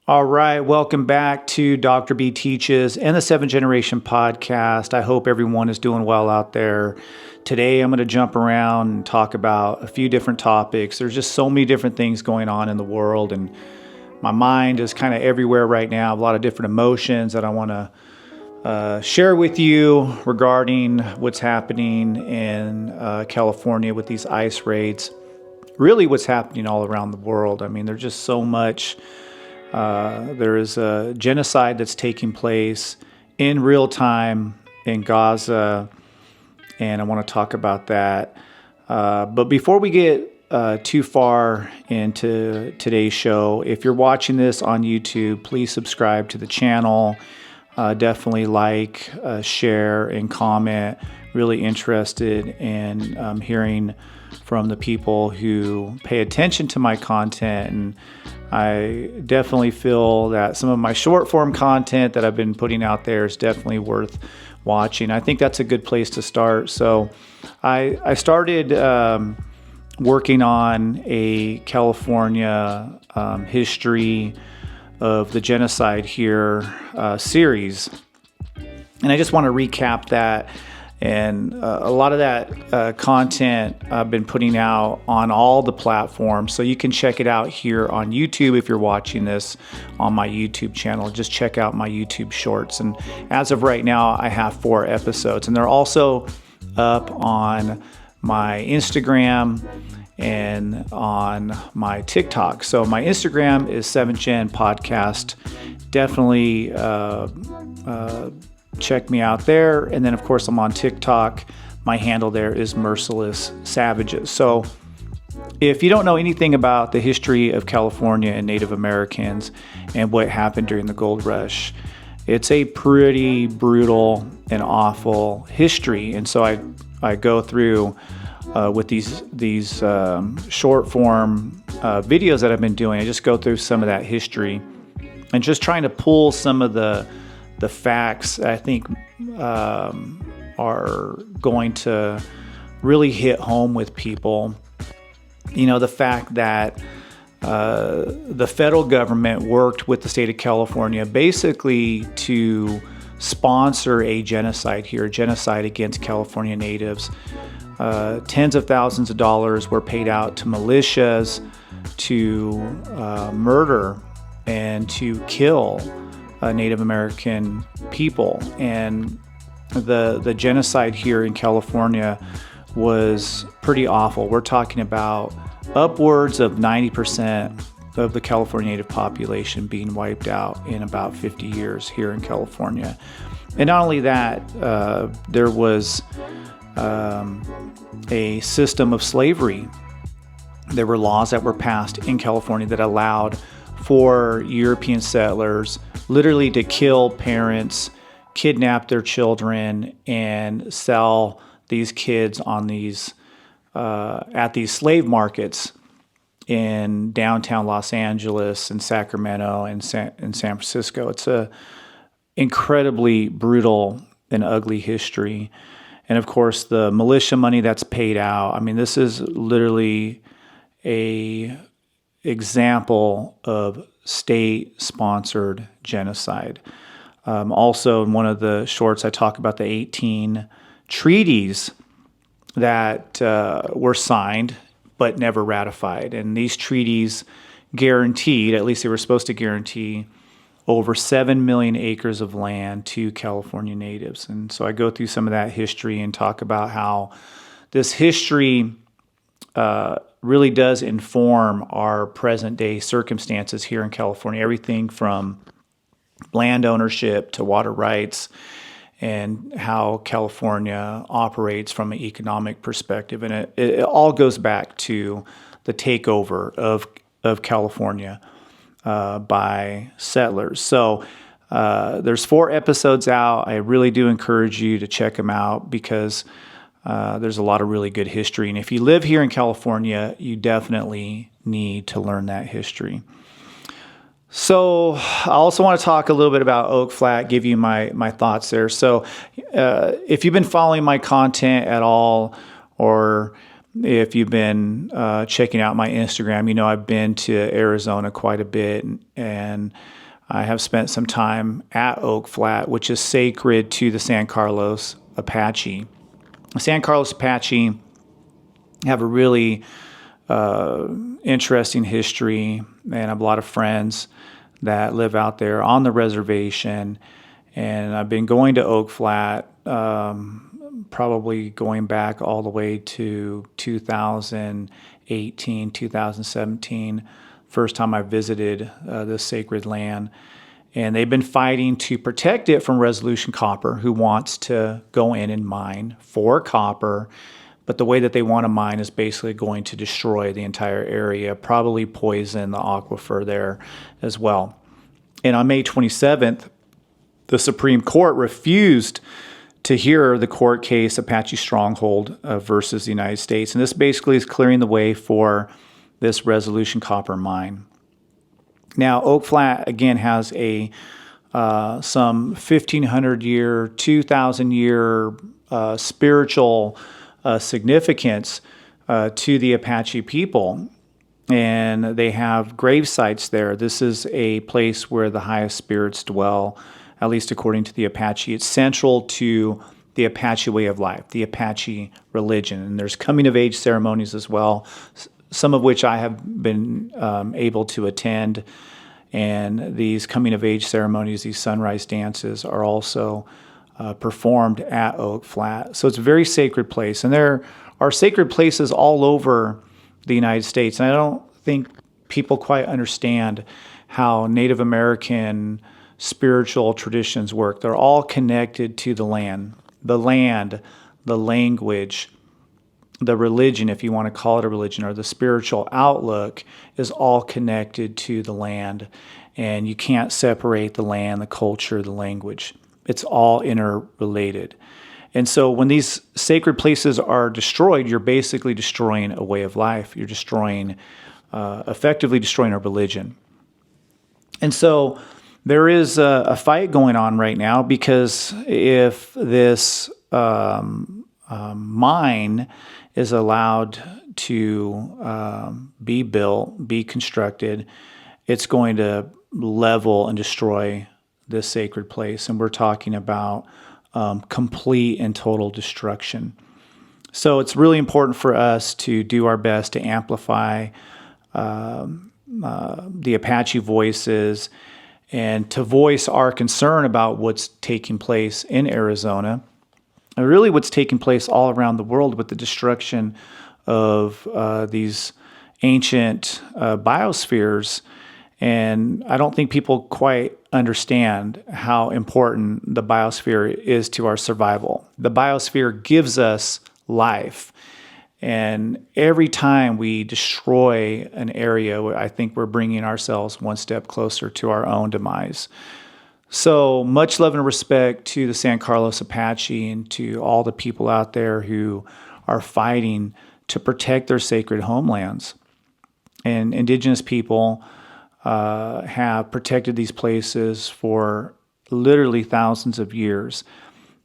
All right, welcome back to Dr. B Teaches and the 7th Generation Podcast. I hope everyone is doing well out there. Today I'm going to jump around and talk about a few different topics. There's just so many different things going on in the world, and my mind is kind of everywhere right now. I have a lot of different emotions that I want to share with you regarding what's happening in California with these ICE raids. Really what's happening all around the world. I mean, there's just so much. There is a genocide that's taking place in real time in Gaza, and I want to talk about that. But before we get too far into today's show, if you're watching this on YouTube, please subscribe to the channel. Definitely like, share, and comment. Really interested in hearing from the people who pay attention to my content, and I definitely feel that some of my short form content that I've been putting out there is definitely worth watching. I think that's a good place to start. So I started working on a California history of the genocide here series, and I just want to recap that. And a lot of that content I've been putting out on all the platforms. So you can check it out here on YouTube if you're watching this on my YouTube channel. Just check out my YouTube shorts. And as of right now, I have 4 episodes. And they're also up on my Instagram and on my TikTok. So my Instagram is 7th Gen Podcast. Definitely check me out there. And then, of course, I'm on TikTok. My handle there is Merciless Savages. So if you don't know anything about the history of California and Native Americans and what happened during the gold rush, it's a pretty brutal and awful history. And so I go through with these short form videos that I've been doing. I just go through some of that history and just trying to pull some of the facts I think are going to really hit home with people. You know, the fact that the federal government worked with the state of California basically to sponsor a genocide here, a genocide against California natives. Tens of thousands of dollars were paid out to militias to murder and to kill Native American people. And the genocide here in California was pretty awful. We're talking about upwards of 90% of the California Native population being wiped out in about 50 years here in California. And not only that, there was a system of slavery. There were laws that were passed in California that allowed for European settlers literally to kill parents, kidnap their children, and sell these kids on these at these slave markets in downtown Los Angeles and Sacramento and San Francisco. It's a incredibly brutal and ugly history. And of course, the militia money that's paid out. I mean, this is literally a example of state-sponsored genocide. Also, in one of the shorts, I talk about the 18 treaties that were signed but never ratified. And these treaties guaranteed, at least they were supposed to guarantee, over 7 million acres of land to California natives. And so I go through some of that history and talk about how this history really does inform our present day circumstances here in California. Everything from land ownership to water rights and how California operates from an economic perspective. And it all goes back to the takeover of California by settlers. So there's 4 episodes out. I really do encourage you to check them out because there's a lot of really good history. And if you live here in California, you definitely need to learn that history. So I also want to talk a little bit about Oak Flat, give you my thoughts there. So if you've been following my content at all, or if you've been checking out my Instagram, you know I've been to Arizona quite a bit, and I have spent some time at Oak Flat, which is sacred to the San Carlos Apache. The San Carlos Apache have a really interesting history, and I have a lot of friends that live out there on the reservation. And I've been going to Oak Flat, probably going back all the way to 2018, 2017, first time I visited this sacred land. And they've been fighting to protect it from Resolution Copper, who wants to go in and mine for copper. But the way that they want to mine is basically going to destroy the entire area, probably poison the aquifer there as well. And on May 27th, the Supreme Court refused to hear the court case Apache Stronghold versus the United States. And this basically is clearing the way for this Resolution Copper mine. Now, Oak Flat, again, has a some 1,500-year, 2,000-year spiritual significance to the Apache people. And they have grave sites there. This is a place where the highest spirits dwell, at least according to the Apache. It's central to the Apache way of life, the Apache religion. And there's coming-of-age ceremonies as well, some of which I have been able to attend. And these coming-of-age ceremonies, these sunrise dances, are also performed at Oak Flat. So it's a very sacred place. And there are sacred places all over the United States. And I don't think people quite understand how Native American spiritual traditions work. They're all connected to the land, the language, the religion, if you want to call it a religion, or the spiritual outlook is all connected to the land. And you can't separate the land, the culture, the language. It's all interrelated. And so when these sacred places are destroyed, you're basically destroying a way of life. You're destroying, effectively destroying a religion. And so there is a fight going on right now, because if this mine is allowed to be built, be constructed, it's going to level and destroy this sacred place. And we're talking about complete and total destruction. So it's really important for us to do our best to amplify the Apache voices and to voice our concern about what's taking place in Arizona, and really what's taking place all around the world with the destruction of these ancient biospheres. And I don't think people quite understand how important the biosphere is to our survival. The biosphere gives us life. And every time we destroy an area, I think we're bringing ourselves one step closer to our own demise. So much love and respect to the San Carlos Apache and to all the people out there who are fighting to protect their sacred homelands. And indigenous people have protected these places for literally thousands of years.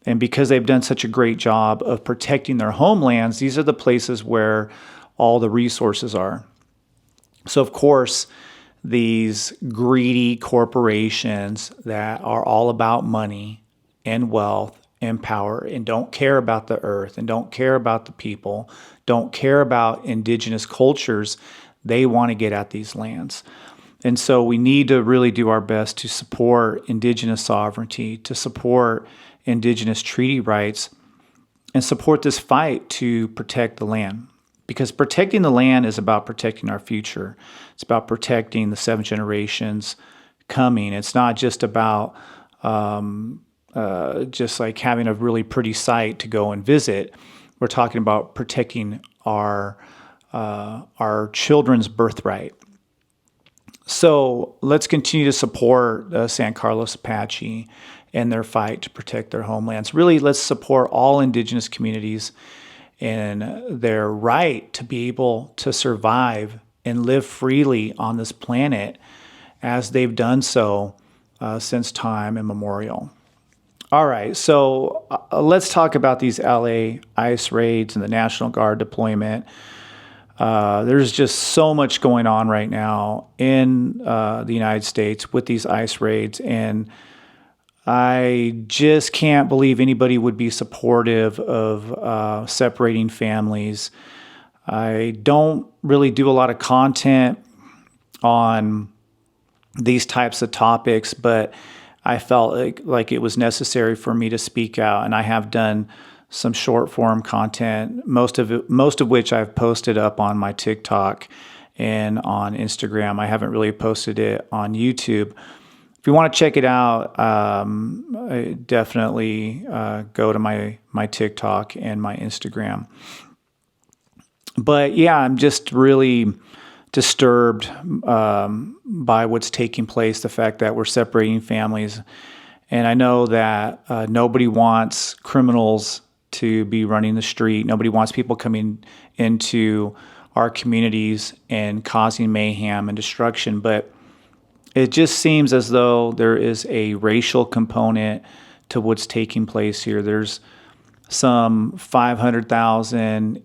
And because they've done such a great job of protecting their homelands, these are the places where all the resources are. So, of course, these greedy corporations that are all about money and wealth and power and don't care about the earth and don't care about the people, don't care about indigenous cultures, they want to get at these lands. And so we need to really do our best to support indigenous sovereignty, to support indigenous treaty rights, and support this fight to protect the land. Because protecting the land is about protecting our future. It's about protecting the 7 generations coming. It's not just about just like having a really pretty site to go and visit. We're talking about protecting our children's birthright. So let's continue to support San Carlos Apache and their fight to protect their homelands. Really, let's support all indigenous communities and their right to be able to survive and live freely on this planet as they've done so since time immemorial. All right, so let's talk about these LA ICE raids and the National Guard deployment. There's just so much going on right now in the United States with these ICE raids, and I just can't believe anybody would be supportive of separating families. I don't really do a lot of content on these types of topics, but I felt like it was necessary for me to speak out, and I have done some short form content, most of which I've posted up on my TikTok and on Instagram. I haven't really posted it on YouTube. If you want to check it out, definitely go to my TikTok and my Instagram. But yeah, I'm just really disturbed by what's taking place, the fact that we're separating families. And I know that nobody wants criminals to be running the street. Nobody wants people coming into our communities and causing mayhem and destruction. But it just seems as though there is a racial component to what's taking place here. There's some 500,000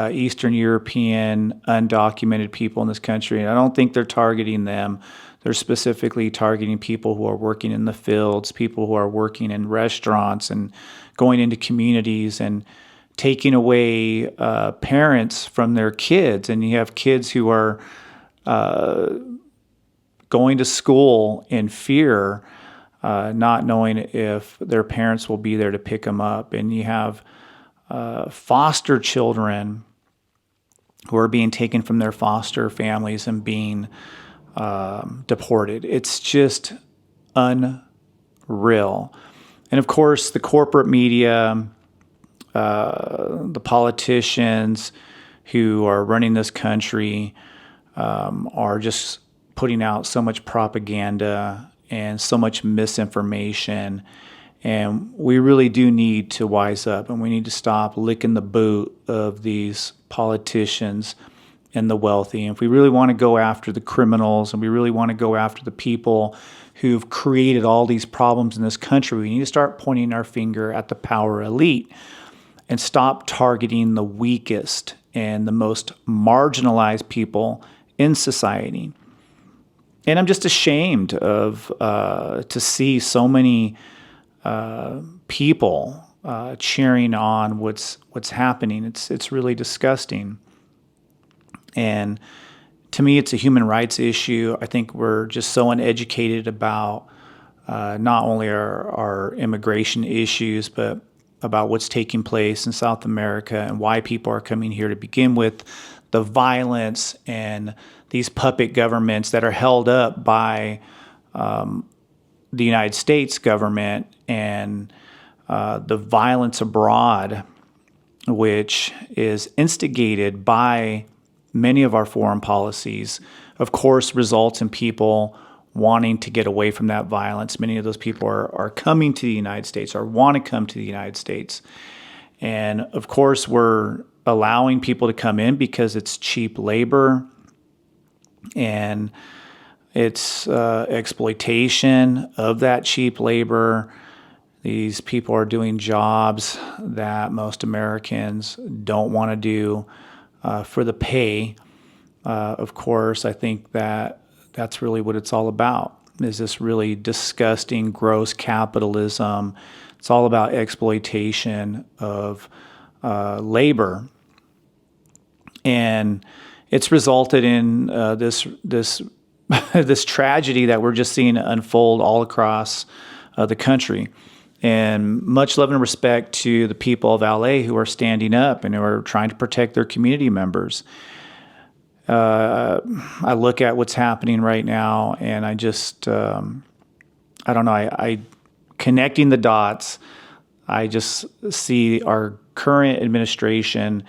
Eastern European undocumented people in this country, and I don't think they're targeting them. They're specifically targeting people who are working in the fields, people who are working in restaurants and going into communities and taking away parents from their kids. And you have kids who are going to school in fear, not knowing if their parents will be there to pick them up. And you have foster children who are being taken from their foster families and being deported. It's just unreal. And of course, the corporate media, the politicians who are running this country are just putting out so much propaganda and so much misinformation. And we really do need to wise up, and we need to stop licking the boot of these politicians and the wealthy. And if we really want to go after the criminals and we really want to go after the people who've created all these problems in this country, we need to start pointing our finger at the power elite and stop targeting the weakest and the most marginalized people in society. And I'm just ashamed of to see so many people cheering on what's happening. It's really disgusting. And to me, it's a human rights issue. I think we're just so uneducated about not only our immigration issues, but about what's taking place in South America and why people are coming here to begin with, the violence and these puppet governments that are held up by the United States government, and the violence abroad, which is instigated by many of our foreign policies, of course, results in people wanting to get away from that violence. Many of those people are coming to the United States or want to come to the United States. And of course, we're allowing people to come in because it's cheap labor and it's exploitation of that cheap labor. These people are doing jobs that most Americans don't want to do for the pay. Of course, I think that's really what it's all about, is this really disgusting, gross capitalism. It's all about exploitation of labor. And it's resulted in this this tragedy that we're just seeing unfold all across the country. And much love and respect to the people of LA who are standing up and who are trying to protect their community members. I look at what's happening right now, and I just, I don't know, I connecting the dots, I just see our current administration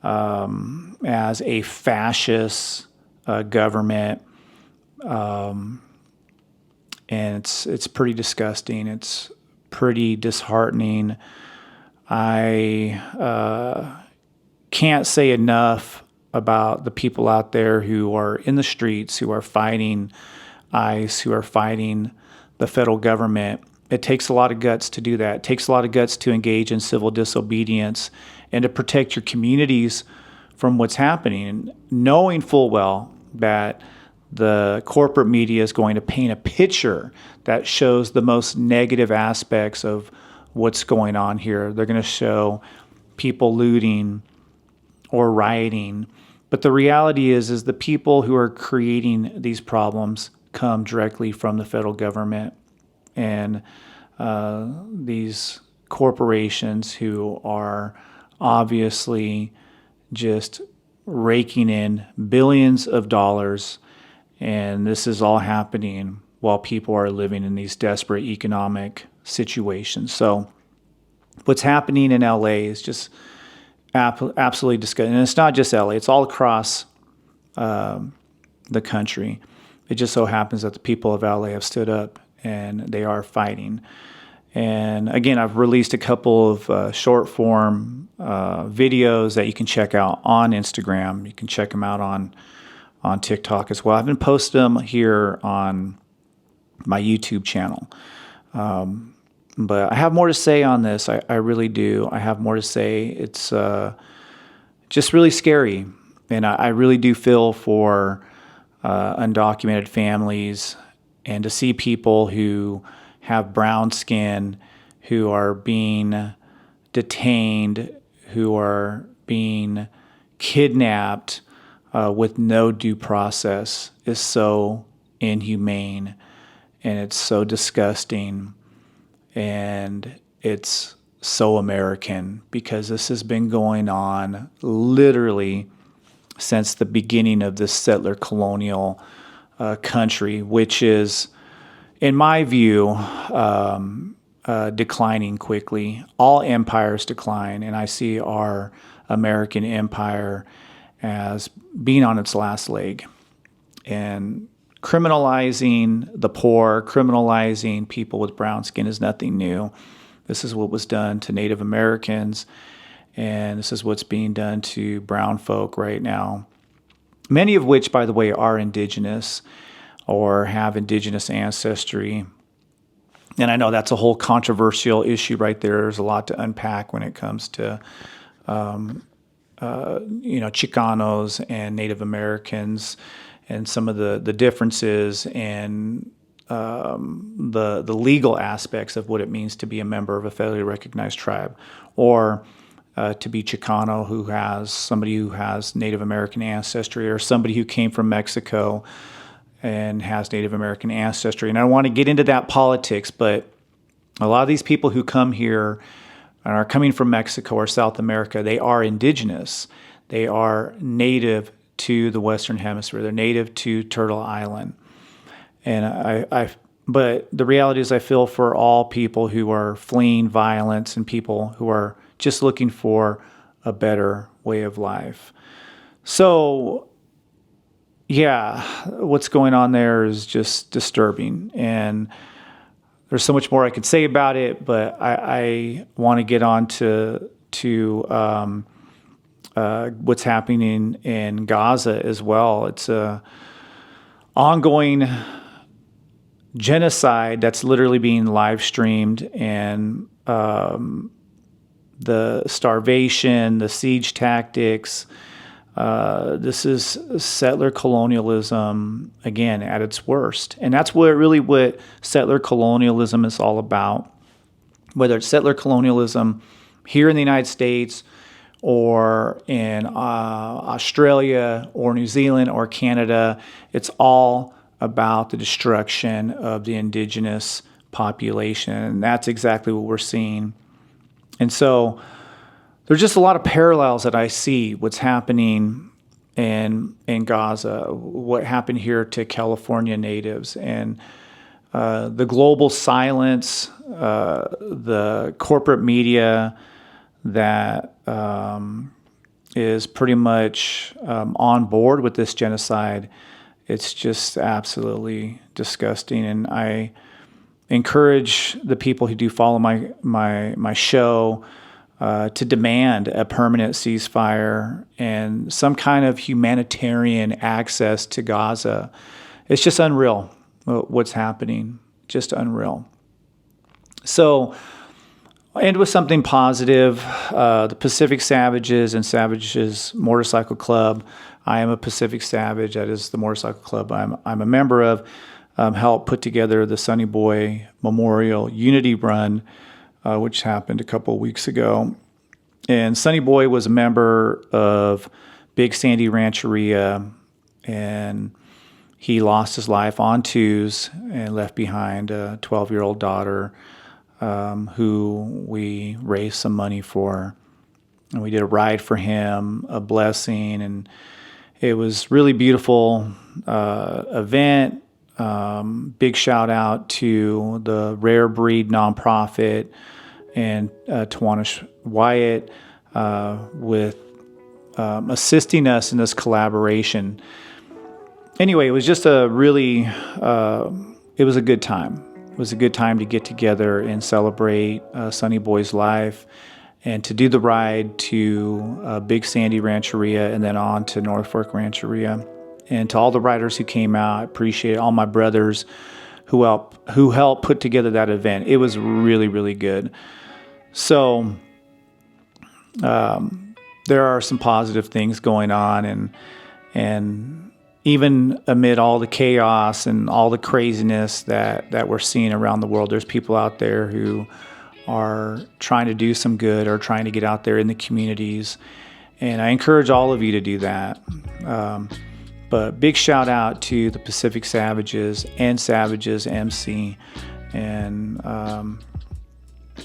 as a fascist government, and it's pretty disgusting. It's pretty disheartening. I can't say enough about the people out there who are in the streets, who are fighting ICE, who are fighting the federal government, it takes a lot of guts to do that. It takes a lot of guts to engage in civil disobedience and to protect your communities from what's happening, knowing full well that the corporate media is going to paint a picture that shows the most negative aspects of what's going on here. They're going to show people looting or rioting. But the reality is the people who are creating these problems come directly from the federal government and these corporations who are obviously just raking in billions of dollars. And this is all happening while people are living in these desperate economic situations. So what's happening in LA is just absolutely disgusting. And it's not just LA, it's all across the country. It just so happens that the people of LA have stood up and they are fighting. And again, I've released a couple of short form videos that you can check out on Instagram. You can check them out on TikTok as well. I've been posting them here on my YouTube channel. But I have more to say on this. I really do. I have more to say. It's just really scary. And I really do feel for undocumented families, and to see people who have brown skin, who are being detained, who are being kidnapped with no due process is so inhumane, and it's so disgusting, and it's so American, because this has been going on literally since the beginning of this settler colonial country, which is, in my view, declining quickly. All empires decline, and I see our American empire as being on its last leg. And criminalizing the poor, criminalizing people with brown skin is nothing new. This is what was done to Native Americans, and this is what's being done to brown folk right now. Many of which, by the way, are indigenous or have indigenous ancestry. And I know that's a whole controversial issue right there. There's a lot to unpack when it comes to, Chicanos and Native Americans, and some of the differences and the legal aspects of what it means to be a member of a federally recognized tribe, or to be Chicano, somebody who has Native American ancestry, or somebody who came from Mexico and has Native American ancestry. And I don't want to get into that politics, but a lot of these people who come here and are coming from Mexico or South America, they are indigenous. They are native to the Western Hemisphere. They're native to Turtle Island. And but the reality is I feel for all people who are fleeing violence and people who are just looking for a better way of life. So, yeah, what's going on there is just disturbing. And there's so much more I could say about it, but I want to get on to what's happening in Gaza as well. It's a ongoing genocide that's literally being live streamed, and the starvation, the siege tactics. This is settler colonialism, again, at its worst. And that's what settler colonialism is all about. Whether it's settler colonialism here in the United States, or in Australia, or New Zealand, or Canada, it's all about the destruction of the indigenous population. And that's exactly what we're seeing. And so there's just a lot of parallels that I see what's happening in Gaza, what happened here to California natives, and the global silence, the corporate media that is pretty much on board with this genocide. It's just absolutely disgusting. And I encourage the people who do follow my show to demand a permanent ceasefire and some kind of humanitarian access to Gaza. It's just unreal what's happening, just unreal. So I'll end with something positive. The Pacific Savages and Savages Motorcycle Club. I am a Pacific Savage. That is the motorcycle club I'm a member of. Helped put together the Sonny Boy Memorial Unity Run, which happened a couple of weeks ago. And Sonny Boy was a member of Big Sandy Rancheria, and he lost his life on twos and left behind a 12-year-old daughter who we raised some money for. And we did a ride for him, a blessing, and it was really beautiful event. Big shout out to the Rare Breed nonprofit and Tawanish Wyatt with assisting us in this collaboration. Anyway, it was just a really, it was a good time. It was a good time to get together and celebrate Sonny Boy's life and to do the ride to Big Sandy Rancheria and then on to North Fork Rancheria. And to all the riders who came out, I appreciate all my brothers who helped put together that event. It was really, really good. So there are some positive things going on, and even amid all the chaos and all the craziness that we're seeing around the world, there's people out there who are trying to do some good or trying to get out there in the communities. And I encourage all of you to do that. But big shout out to the Pacific Savages and Savages MC and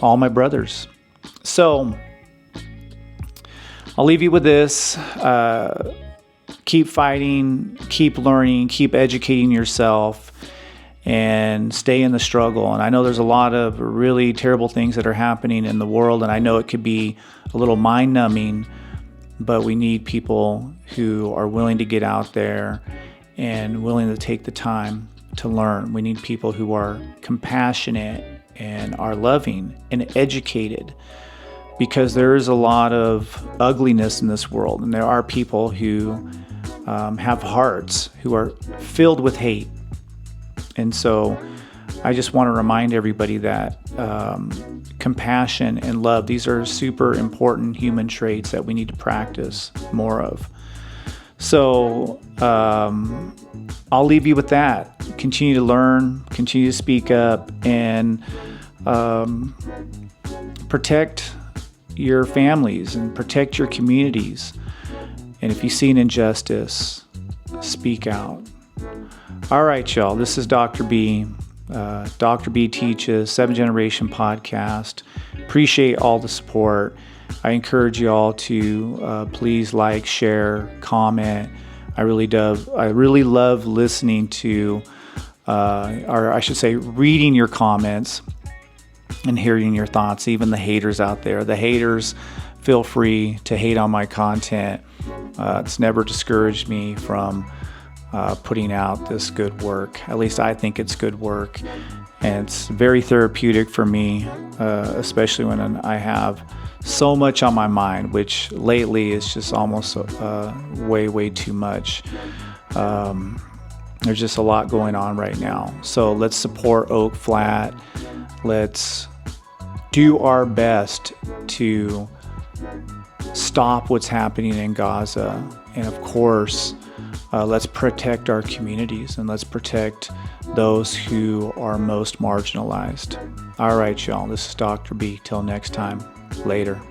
all my brothers. So I'll leave you with this. Keep fighting, keep learning, keep educating yourself, and stay in the struggle. And I know there's a lot of really terrible things that are happening in the world, and I know it could be a little mind-numbing, but we need people who are willing to get out there and willing to take the time to learn. We need people who are compassionate and are loving and educated, because there is a lot of ugliness in this world, and there are people who have hearts who are filled with hate. And so I just want to remind everybody that compassion and love, these are super important human traits that we need to practice more of. So I'll leave you with that. Continue to learn, continue to speak up, and protect your families and protect your communities. And if you see an injustice, speak out. All right, y'all. This is Dr. B. Dr. B Teaches, 7th Generation Podcast. Appreciate all the support. I encourage you all to please like, share, comment. I really love listening to, or I should say, reading your comments and hearing your thoughts. Even the haters out there. The haters, feel free to hate on my content. It's never discouraged me from putting out this good work. At least I think it's good work. And it's very therapeutic for me, especially when I have so much on my mind, which lately is just almost way too much. There's just a lot going on right now. So let's support Oak Flat. Let's do our best to stop what's happening in Gaza. And of course, let's protect our communities, and let's protect those who are most marginalized. All right, y'all. This is Dr. B. Till next time. Later.